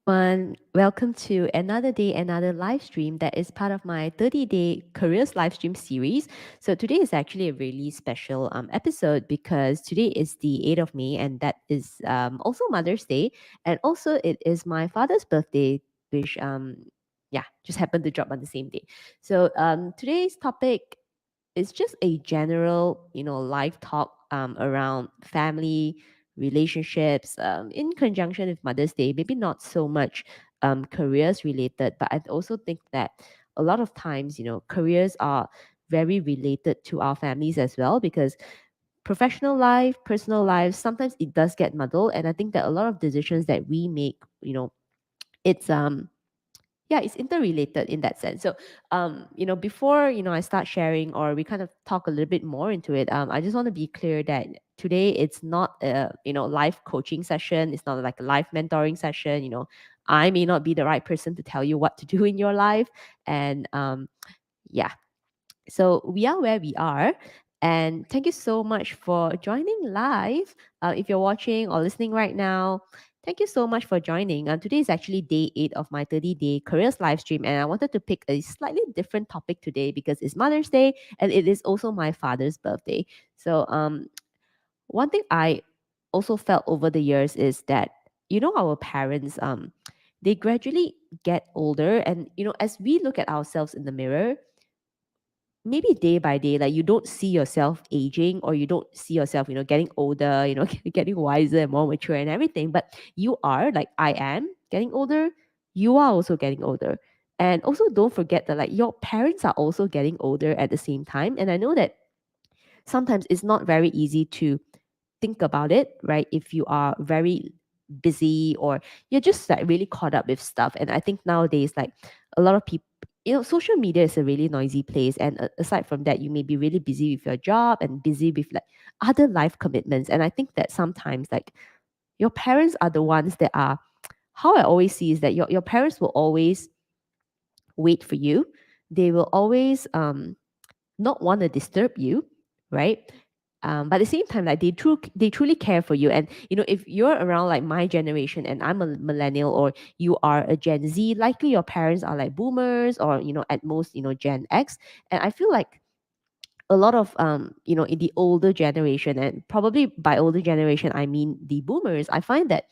everyone. Welcome to another day, another live stream that is part of my 30-day careers live stream series. So today is actually a really special episode because today is the 8th of May and that is also Mother's Day. And also it is my father's birthday, which yeah, just happened to drop on the same day. So today's topic it's just a general, life talk around family, relationships, in conjunction with Mother's Day. Maybe not so much careers related, but I also think that a lot of times, careers are very related to our families as well because professional life, personal life, sometimes it does get muddled. And I think that a lot of decisions that we make, it's yeah, it's interrelated in that sense. So before I start sharing or we kind of talk a little bit more into it, I just want to be clear that today it's not a life coaching session. It's not like a life mentoring session. I may not be the right person to tell you what to do in your life. And yeah, so we are where we are. And thank you so much for joining live. If you're watching or listening right now, thank you so much for joining. Today is actually day 8 of my 30-day careers live stream. And I wanted to pick a slightly different topic today because it's Mother's Day and it is also my father's birthday. So one thing I also felt over the years is that, our parents, they gradually get older. And, as we look at ourselves in the mirror, maybe day by day, like you don't see yourself aging or you don't see yourself, getting older, getting wiser and more mature and everything. But you are, like I am, getting older. You are also getting older. And also don't forget that like your parents are also getting older at the same time. And I know that sometimes it's not very easy to think about it, right? If you are very busy or you're just like really caught up with stuff. And I think nowadays, like a lot of people, social media is a really noisy place. And aside from that, you may be really busy with your job and busy with like other life commitments. And I think that sometimes like your parents are the ones that are, how I always see is that your parents will always wait for you. They will always not want to disturb you, right? But at the same time, like they truly care for you. And if you're around like my generation and I'm a millennial or you are a Gen Z, likely your parents are like boomers or at most Gen X. And I feel like a lot of in the older generation, and probably by older generation I mean the boomers, I find that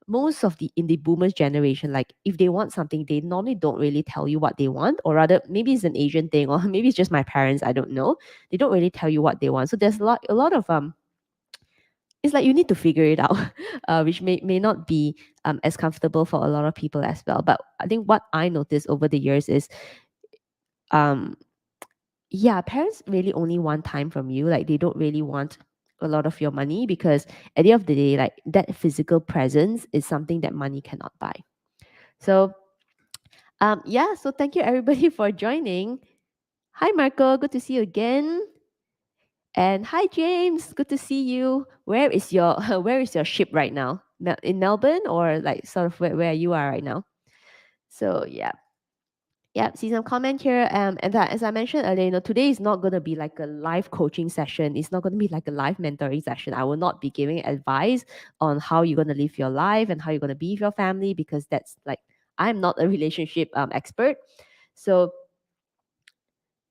most of the in the boomers generation, like if they want something, they normally don't really tell you what they want, or rather maybe it's an Asian thing or maybe it's just my parents, I don't know. They don't really tell you what they want. So there's a lot of it's like you need to figure it out, which may not be as comfortable for a lot of people as well. But I think what I noticed over the years is um yeah, parents really only want time from you. Like they don't really want a lot of your money because at the end of the day, like that physical presence is something that money cannot buy. So yeah, so thank you everybody for joining. Hi Marco, good to see you again. And hi James, good to see you. Where is your where is your ship right now? In Melbourne or like sort of where you are right now? So yeah. Yeah, see some comment here. And that, as I mentioned earlier, today is not going to be like a live coaching session. It's not going to be like a live mentoring session. I will not be giving advice on how you're going to live your life and how you're going to be with your family because that's like, I'm not a relationship expert. So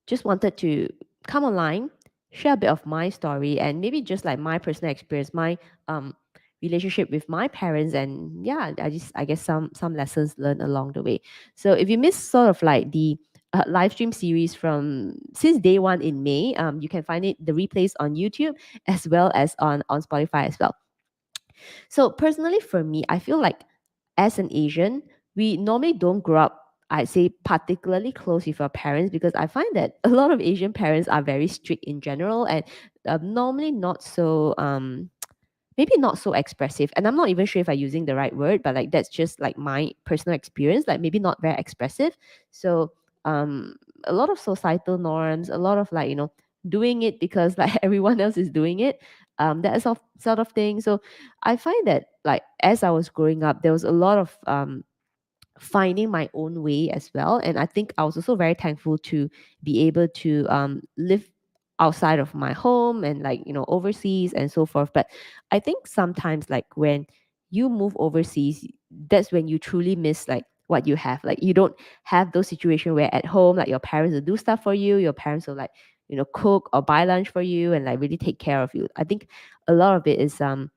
just wanted to come online, share a bit of my story and maybe just like my personal experience, my um relationship with my parents, and yeah, I guess some lessons learned along the way. So if you missed sort of like the live stream series from since day one in May, you can find it the replays on YouTube as well as on Spotify as well. So personally for me, I feel like as an Asian, we normally don't grow up, I'd say, particularly close with our parents because I find that a lot of Asian parents are very strict in general and normally not so maybe not so expressive. And I'm not even sure if I'm using the right word, but like that's just like my personal experience, like maybe not very expressive. So a lot of societal norms, a lot of like, doing it because like everyone else is doing it. That sort of thing. So I find that like as I was growing up, there was a lot of finding my own way as well. And I think I was also very thankful to be able to live outside of my home and like, overseas and so forth. But I think sometimes like when you move overseas, that's when you truly miss like what you have. Like you don't have those situations where at home like your parents will do stuff for you, your parents will like, cook or buy lunch for you and like really take care of you. I think a lot of it is like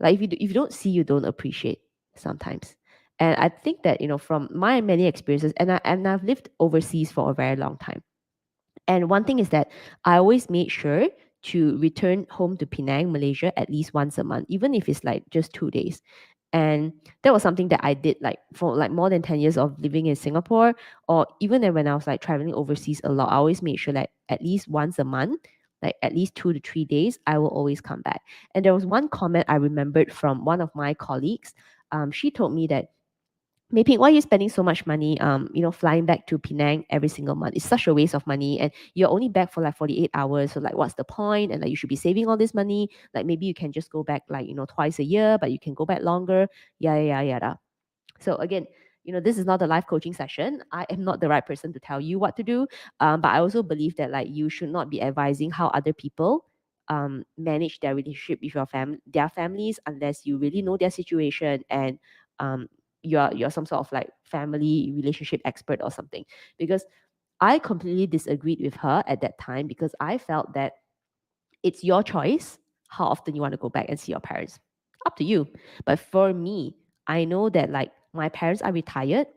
if you don't see, you don't appreciate sometimes. And I think that, from my many experiences, and I've lived overseas for a very long time. And one thing is that I always made sure to return home to Penang, Malaysia at least once a month, even if it's like just 2 days. And that was something that I did like for like more than 10 years of living in Singapore, or even then when I was like traveling overseas a lot, I always made sure that at least once a month, like at least 2 to 3 days, I will always come back. And there was one comment I remembered from one of my colleagues. She told me that, Mei Ping, why are you spending so much money, flying back to Penang every single month? It's such a waste of money. And you're only back for like 48 hours. So like, what's the point? And like, you should be saving all this money. Like maybe you can just go back like, twice a year, but you can go back longer. Yeah, yeah, yeah, yeah. So again, this is not a life coaching session. I am not the right person to tell you what to do. But I also believe that like you should not be advising how other people manage their relationship with their families, unless you really know their situation and um, you're some sort of like family relationship expert or something. Because I completely disagreed with her at that time, because I felt that it's your choice how often you want to go back and see your parents. Up to you. But for me, I know that like my parents are retired.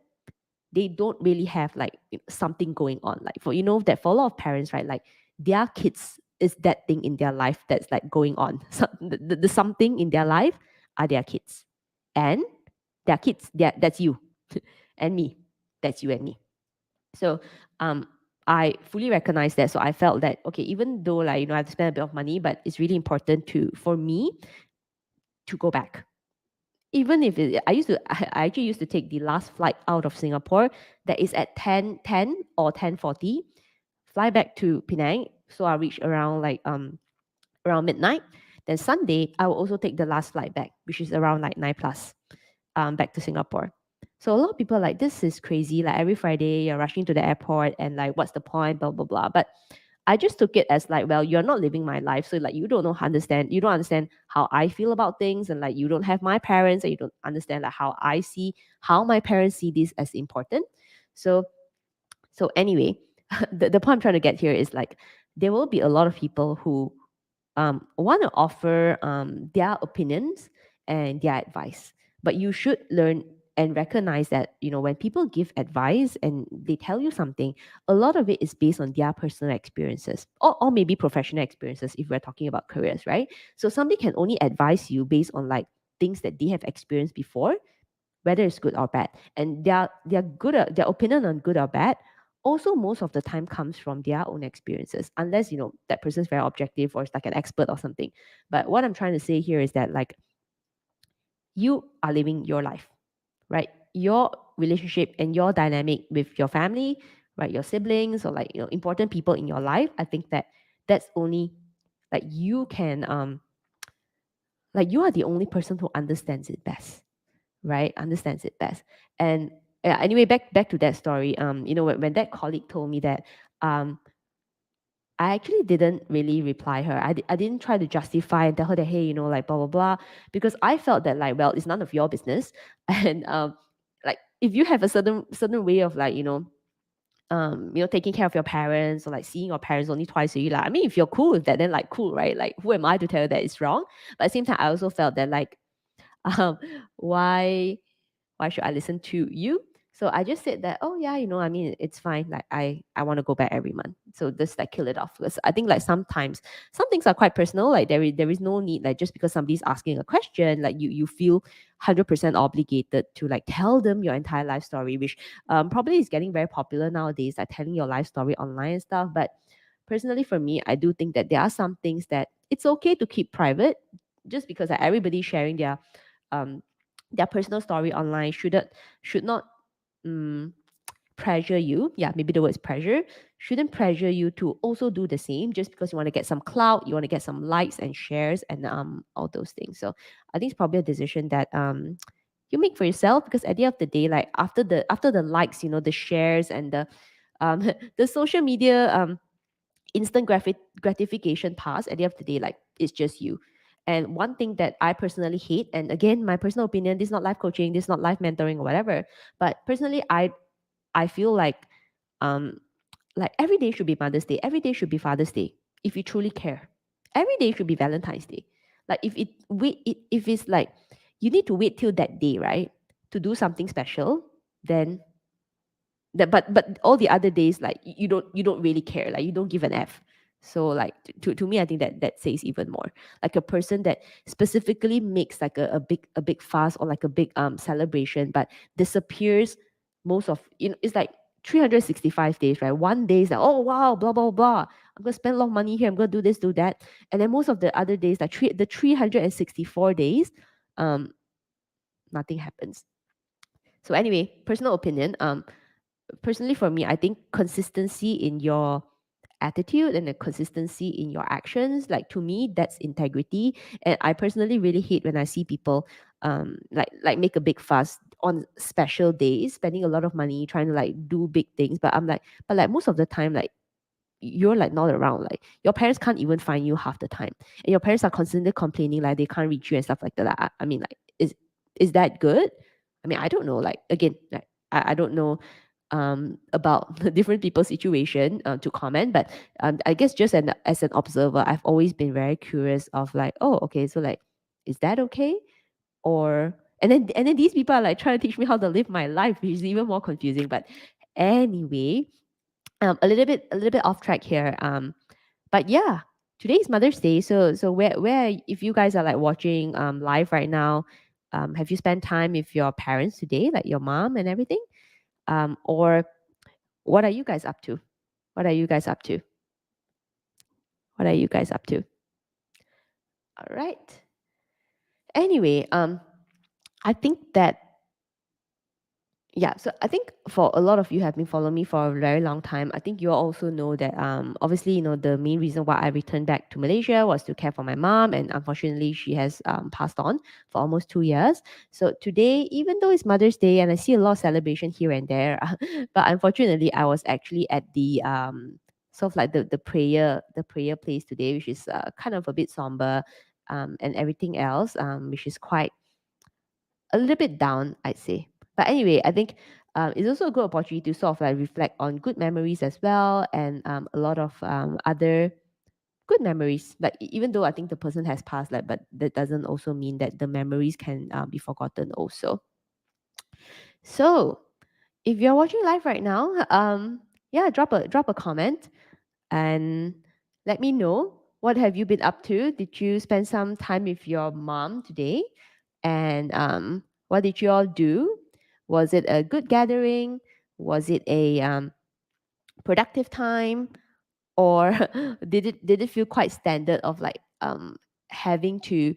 They don't really have like something going on. Like for that for a lot of parents, right? Like their kids is that thing in their life that's like going on. So the something in their life are their kids. And their kids, that's you and me. That's you and me. So um I fully recognize that. So I felt that okay, even though like I have to spend a bit of money, but it's really important for me to go back. Even if I actually used to take the last flight out of Singapore that is at 10:10 or 10:40, fly back to Penang. So I reach around like around midnight. Then Sunday, I will also take the last flight back, which is around like 9 plus, back to Singapore. So a lot of people are like, this is crazy. Like every Friday, you're rushing to the airport and like, what's the point? Blah, blah, blah. But I just took it as like, well, you're not living my life. So like you don't understand how I feel about things, and like you don't have my parents, and you don't understand like how my parents see this as important. So anyway, the point I'm trying to get here is like there will be a lot of people who want to offer their opinions and their advice. But you should learn and recognize that, when people give advice and they tell you something, a lot of it is based on their personal experiences, or maybe professional experiences if we're talking about careers, right? So somebody can only advise you based on like things that they have experienced before, whether it's good or bad. And their opinion on good or bad also most of the time comes from their own experiences, unless that person's very objective or is like an expert or something. But what I'm trying to say here is that like you are living your life, right? Your relationship and your dynamic with your family, right? Your siblings or like important people in your life. I think that that's only like you can like you are the only person who understands it best, right? Understands it best. And yeah, anyway, back to that story. When that colleague told me that, I actually didn't really reply her. I didn't try to justify and tell her that, hey, like blah blah blah, because I felt that like, well, it's none of your business. And like if you have a certain way of like, taking care of your parents or like seeing your parents only twice a year. Like, I mean, if you're cool with that, then like cool, right? Like who am I to tell you that it's wrong? But at the same time, I also felt that like, um, why should I listen to you? So I just said that, oh yeah, I mean, it's fine. Like I want to go back every month. So just like kill it off. Because I think like sometimes some things are quite personal. Like there is no need, like just because somebody's asking a question, like you feel 100% obligated to like tell them your entire life story, which probably is getting very popular nowadays, like telling your life story online and stuff. But personally for me, I do think that there are some things that it's okay to keep private, just because like, everybody's sharing um their personal story online should not um, pressure you. Yeah, maybe the word is pressure. Shouldn't pressure you to also do the same just because you want to get some clout, you want to get some likes and shares and all those things. So I think it's probably a decision that you make for yourself, because at the end of the day, like after the likes, the shares and the the social media instant gratification pass, at the end of the day, like it's just you. And one thing that I personally hate, and again, my personal opinion, this is not life coaching, this is not life mentoring or whatever, but personally, I feel um like every day should be Mother's Day, every day should be Father's Day. If you truly care, every day should be Valentine's Day. Like if it's like you need to wait till that day, right, to do something special, then that but all the other days, like you don't really care, like you don't give an F. So like to me, I think that that says even more. Like a person that specifically makes like a big fuss or like a big celebration, but disappears most of, it's like 365 days, right? One day is like, oh wow, blah blah blah, I'm gonna spend a lot of money here, I'm gonna do this, do that. And then most of the other days, like the 364 days, um nothing happens. So anyway, personal opinion, personally for me, I think consistency in your attitude and the consistency in your actions, like to me, that's integrity. And I personally really hate when I see people like make a big fuss on special days, spending a lot of money trying to like do big things. But I'm like, but like most of the time, like you're like not around, like your parents can't even find you half the time, and your parents are constantly complaining like they can't reach you and stuff like that. I mean, like is that good? I mean, I don't know, like again, like I don't know about the different people's situation to comment, but I guess just as an observer, I've always been very curious of like, oh, okay, so like, is that okay? Or and then these people are like trying to teach me how to live my life, which is even more confusing. But anyway, a little bit off track here. But yeah, today is Mother's Day. So where if you guys are like watching live right now, have you spent time with your parents today, like your mom and everything? Or what are you guys up to? What are you guys up to? What are you guys up to? All right. Anyway, I think that yeah, so I think for a lot of you have been following me for a very long time. I think you all also know that obviously, the main reason why I returned back to Malaysia was to care for my mom, and unfortunately she has passed on for almost 2 years. So today, even though it's Mother's Day and I see a lot of celebration here and there, but unfortunately I was actually at the sort of like the prayer place today, which is kind of a bit somber, and everything else, which is quite a little bit down, I'd say. But anyway, I think it's also a good opportunity to sort of like reflect on good memories as well, and a lot of other good memories. Like even though I think the person has passed, like, but that doesn't also mean that the memories can be forgotten also. So if you're watching live right now, yeah, drop a comment and let me know what have you been up to. Did you spend some time with your mom today? And what did you all do? Was it a good gathering? Was it a productive time? Or did it feel quite standard of like having to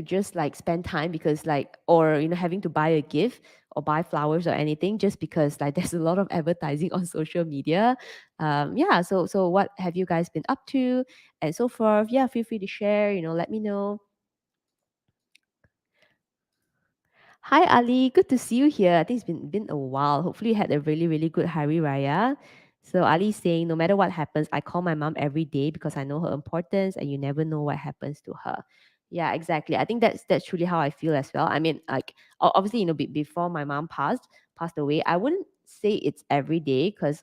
just like spend time because like, or having to buy a gift or buy flowers or anything just because like there's a lot of advertising on social media. Yeah, so what have you guys been up to and so forth? Yeah, feel free to share, let me know. Hi Ali, good to see you here. I think it's been a while. Hopefully you had a really, really good Hari Raya. So Ali saying, no matter what happens, I call my mom every day because I know her importance and you never know what happens to her. Yeah, exactly. I think that's truly how I feel as well. I mean, like obviously, before my mom passed away, I wouldn't say it's every day because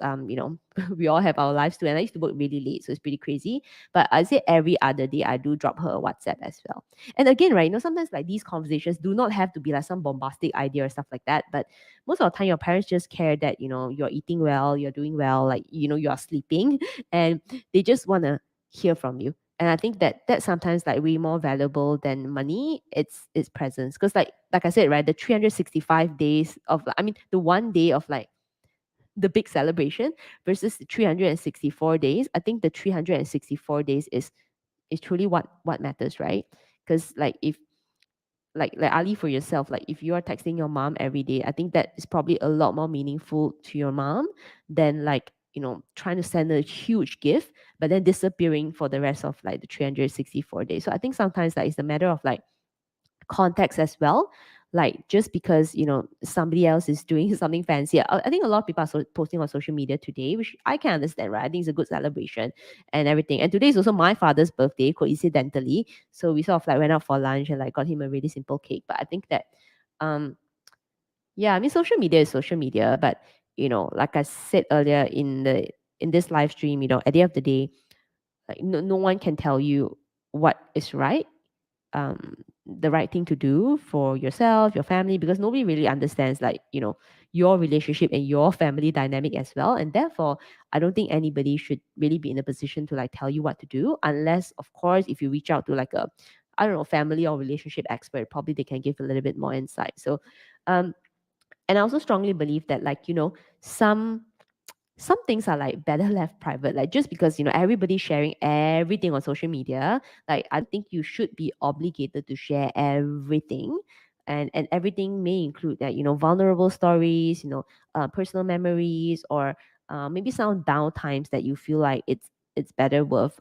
we all have our lives too, and I used to work really late, so it's pretty crazy. But I say every other day I do drop her a WhatsApp as well. And again, right, sometimes like these conversations do not have to be like some bombastic idea or stuff like that. But most of the time, your parents just care that, you're eating well, you're doing well, like, you are sleeping, and they just want to hear from you. And I think that that's sometimes like way more valuable than money. It's presence. Because like I said, right, the 365 days of, I mean, the one day of like the big celebration versus the 364 days. I think the 364 days is truly what matters, right? Because like if like Ali, for yourself, like if you are texting your mom every day, I think that is probably a lot more meaningful to your mom than like trying to send a huge gift but then disappearing for the rest of like the 364 days. So I think sometimes like it's a matter of like context as well. like just because somebody else is doing something fancy. I think a lot of people are posting on social media today, which I can understand, right? I think it's a good celebration and everything. And today is also my father's birthday, coincidentally, so we sort of like went out for lunch and like got him a really simple cake. But I think that um yeah, I mean, social media is social media, but like I said earlier in this live stream, at the end of the day, like no one can tell you what is right, the right thing to do for yourself, your family, because nobody really understands, like, your relationship and your family dynamic as well. And therefore, I don't think anybody should really be in a position to like tell you what to do, unless, of course, if you reach out to like a, I don't know, family or relationship expert, probably they can give a little bit more insight. So, um, and I also strongly believe that, like, some some things are like better left private. Like, just because everybody's sharing everything on social media, like I don't think you should be obligated to share everything. And everything may include that, vulnerable stories, personal memories, or maybe some down times that you feel like it's better worth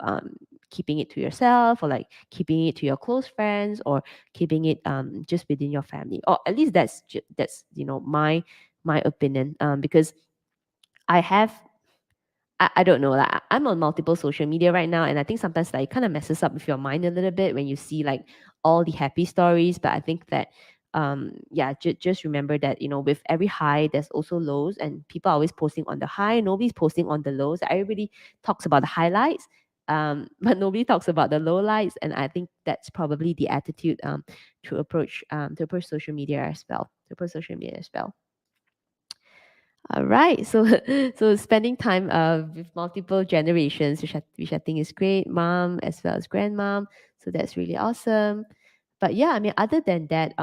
keeping it to yourself, or like keeping it to your close friends, or keeping it just within your family. Or at least that's my opinion, because I have, I don't know, like I'm on multiple social media right now, and I think sometimes like it kind of messes up with your mind a little bit when you see like all the happy stories. But I think that yeah, just remember that with every high there's also lows, and people are always posting on the high, nobody's posting on the lows. Everybody talks about the highlights, but nobody talks about the low lights. And I think that's probably the attitude to approach social media as well, All right. So so spending time with multiple generations, which I think is great, mom as well as grandmom. So that's really awesome. But yeah, I mean, other than that,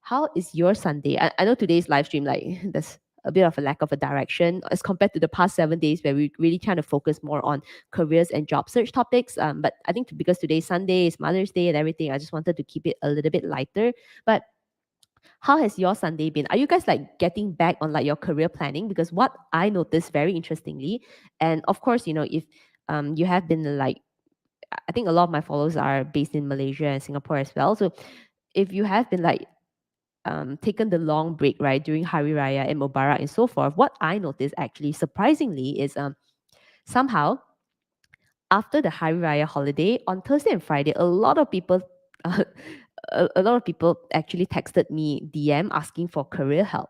how is your Sunday? I know today's live stream, like there's a bit of a lack of a direction as compared to the past 7 days where we really trying to focus more on careers and job search topics. But I think because today's Sunday is Mother's Day and everything, I just wanted to keep it a little bit lighter. But how has your Sunday been? Are you guys like getting back on like your career planning? Because what I noticed very interestingly, and of course, if you have been like, I think a lot of my followers are based in Malaysia and Singapore as well. So if you have been like taken the long break, right, during Hari Raya and Mubarak and so forth, what I noticed actually surprisingly is somehow after the Hari Raya holiday on Thursday and Friday, a lot of people a lot of people actually texted me DM asking for career help.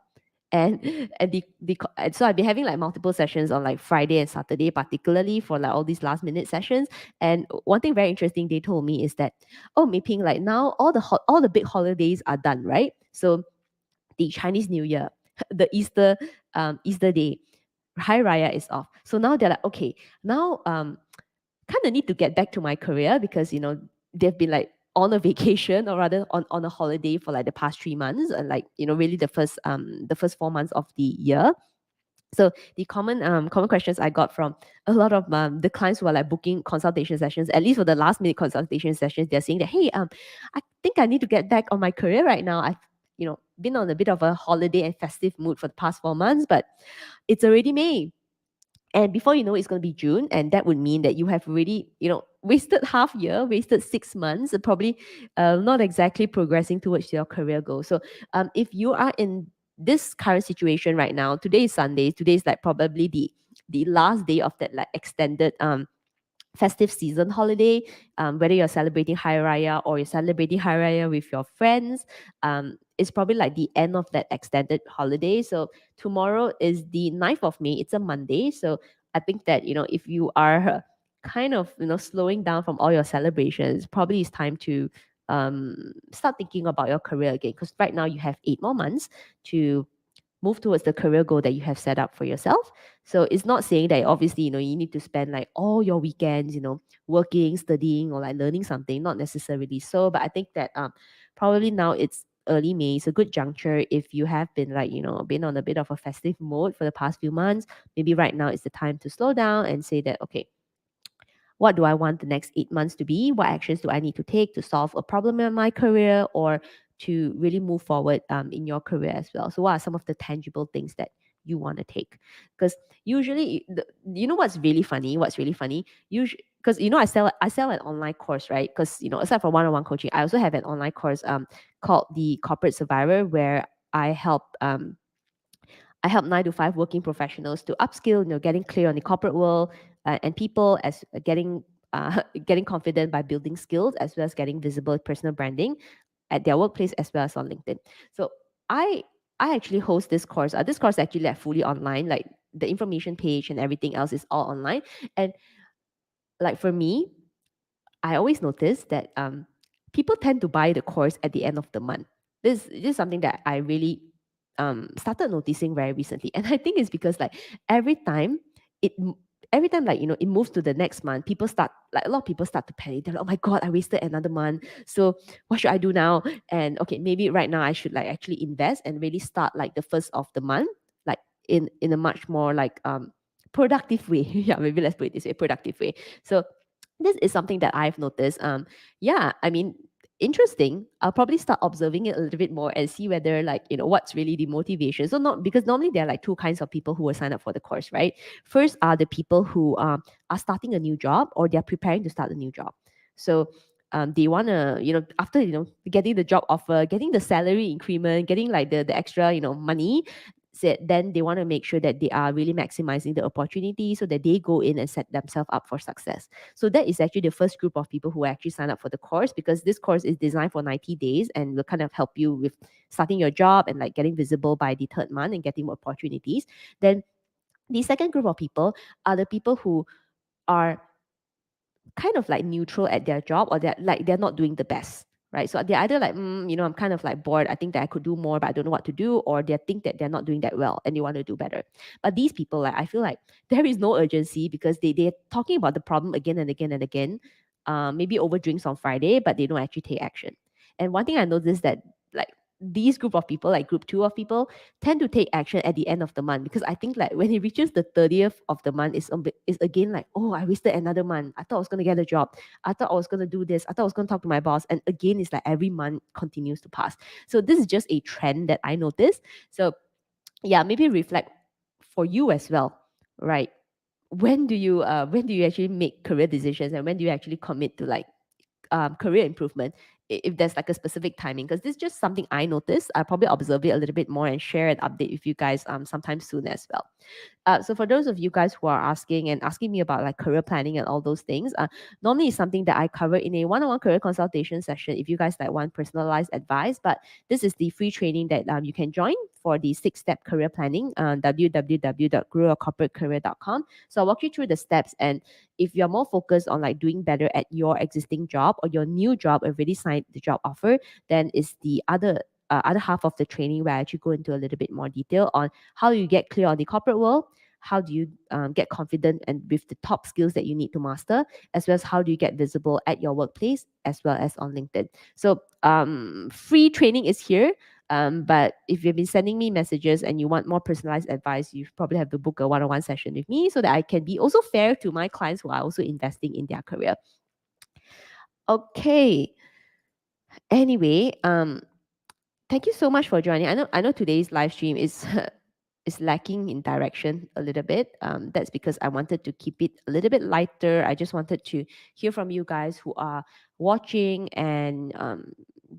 And and so I've been having like multiple sessions on like Friday and Saturday, particularly for like all these last minute sessions. And one thing very interesting they told me is that, oh, Mei Ping, like now all the big holidays are done, right? So the Chinese New Year, the Easter day, Hari Raya is off. So now they're like, okay, now kind of need to get back to my career, because they've been like on a vacation, or rather on a holiday for like the past 3 months, and like really the first 4 months of the year. So the common questions I got from a lot of the clients who are like booking consultation sessions, at least for the last minute consultation sessions, they're saying that, hey, I think I need to get back on my career right now. I've been on a bit of a holiday and festive mood for the past 4 months, but it's already May. And before you know it, it's going to be June. And that would mean that you have already, wasted half year, wasted 6 months, and probably not exactly progressing towards your career goal. So if you are in this current situation right now, today is Sunday, today is like probably the last day of that like extended festive season holiday, whether you're celebrating Hari Raya or you're celebrating Hari Raya with your friends, it's probably like the end of that extended holiday. So tomorrow is the 9th of May. It's a Monday. So I think that, if you are kind of, slowing down from all your celebrations, probably it's time to start thinking about your career again. Because right now you have 8 more months to move towards the career goal that you have set up for yourself. So it's not saying that obviously, you need to spend like all your weekends, working, studying, or like learning something. Not necessarily so, but I think that probably now it's early May. It's a good juncture if you have been like, been on a bit of a festive mode for the past few months. Maybe right now is the time to slow down and say that, okay, what do I want the next 8 months to be? What actions do I need to take to solve a problem in my career, or to really move forward in your career as well? So, what are some of the tangible things that you want to take? Because usually, you know what's really funny? What's really funny? Usually, because I sell an online course, right? Because aside from one-on-one coaching, I also have an online course called the Corporate Survivor, where I help 9 to 5 working professionals to upskill, getting clear on the corporate world, and people, as getting getting confident by building skills, as well as getting visible personal branding at their workplace as well as on LinkedIn. So I I actually host this course. This course actually like fully online, like the information page and everything else is all online. And like for me, I always notice that people tend to buy the course at the end of the month. This is something that I really started noticing very recently, and I think it's because like every time it m- every time like it moves to the next month, people start like a lot of people start to panic. They're like, oh my god, I wasted another month. So what should I do now? And okay, maybe right now I should like actually invest and really start like the first of the month, like in a much more like productive way. Yeah, maybe let's put it this way, productive way. So this is something that I've noticed. Yeah, I mean, interesting. I'll probably start observing it a little bit more and see whether like what's really the motivation. So not because normally there are like two kinds of people who will sign up for the course, right? First are the people who are starting a new job or they're preparing to start a new job. So they want to after getting the job offer, getting the salary increment, getting like the extra money, said then they want to make sure that they are really maximizing the opportunity so that they go in and set themselves up for success. So that is actually the first group of people who actually sign up for the course, because this course is designed for 90 days and will kind of help you with starting your job and like getting visible by the third month and getting more opportunities. Then the second group of people are the people who are kind of like neutral at their job, or they're not doing the best, right? So they're either like I'm kind of like bored, I think that I could do more but I don't know what to do, or they think that they're not doing that well and they want to do better. But these people, like I feel like there is no urgency, because they're talking about the problem again and again and again, maybe over drinks on Friday, but they don't actually take action. And one thing I noticed that like these group of people, like group two of people, tend to take action at the end of the month, because I think like when it reaches the 30th of the month, it's again like, oh, I wasted another month. I thought I was gonna get a job. I thought I was gonna do this. I thought I was gonna talk to my boss. And again, it's like every month continues to pass. So this is just a trend that I noticed. So yeah, maybe reflect for you as well, right? When do you actually make career decisions, and when do you actually commit to like career improvement, if there's like a specific timing? Because this is just something I noticed. I'll probably observe it a little bit more and share an update with you guys sometime soon as well. So for those of you guys who are asking me about like career planning and all those things, normally it's something that I cover in a one-on-one career consultation session if you guys like want personalized advice. But this is the free training that you can join for the 6-step career planning, www.growyourcorporatecareer.com. So I'll walk you through the steps, and if you're more focused on like doing better at your existing job or your new job, already signed the job offer, then it's the other half of the training where I actually go into a little bit more detail on how you get clear on the corporate world, how do you get confident and with the top skills that you need to master, as well as how do you get visible at your workplace as well as on LinkedIn. So free training is here. But if you've been sending me messages and you want more personalized advice, you probably have to book a one-on-one session with me so that I can be also fair to my clients who are also investing in their career. Okay. Anyway, thank you so much for joining. I know today's live stream is is lacking in direction a little bit. That's because I wanted to keep it a little bit lighter. I just wanted to hear from you guys who are watching, and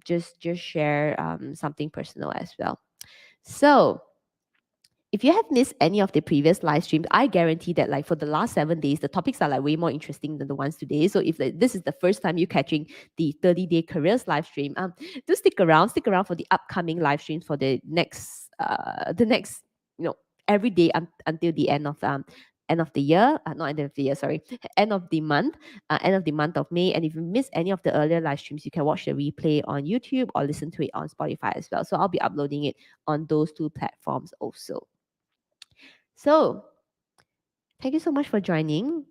just share something personal as well. So if you have missed any of the previous live streams, I guarantee that like for the last 7 days, the topics are like way more interesting than the ones today. So if like, this is the first time you're catching the 30-day careers live stream, do stick around for the upcoming live streams for the next every day until the end of the year, not end of the year, sorry, end of the month of May. And if you miss any of the earlier live streams, you can watch the replay on YouTube or listen to it on Spotify as well. So I'll be uploading it on those two platforms also. So thank you so much for joining.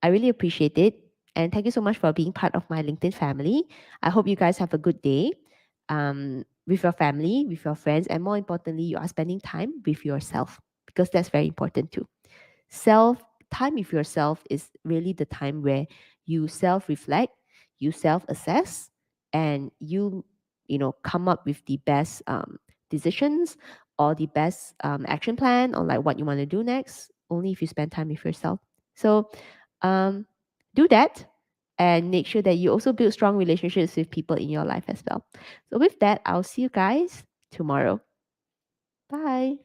I really appreciate it. And thank you so much for being part of my LinkedIn family. I hope you guys have a good day with your family, with your friends, and more importantly, you are spending time with yourself, because that's very important too. Time with yourself is really the time where you self-reflect, you self-assess, and you come up with the best decisions or the best action plan on like what you want to do next, only if you spend time with yourself. So um do that and make sure that you also build strong relationships with people in your life as well. So with that, I'll see you guys tomorrow. Bye.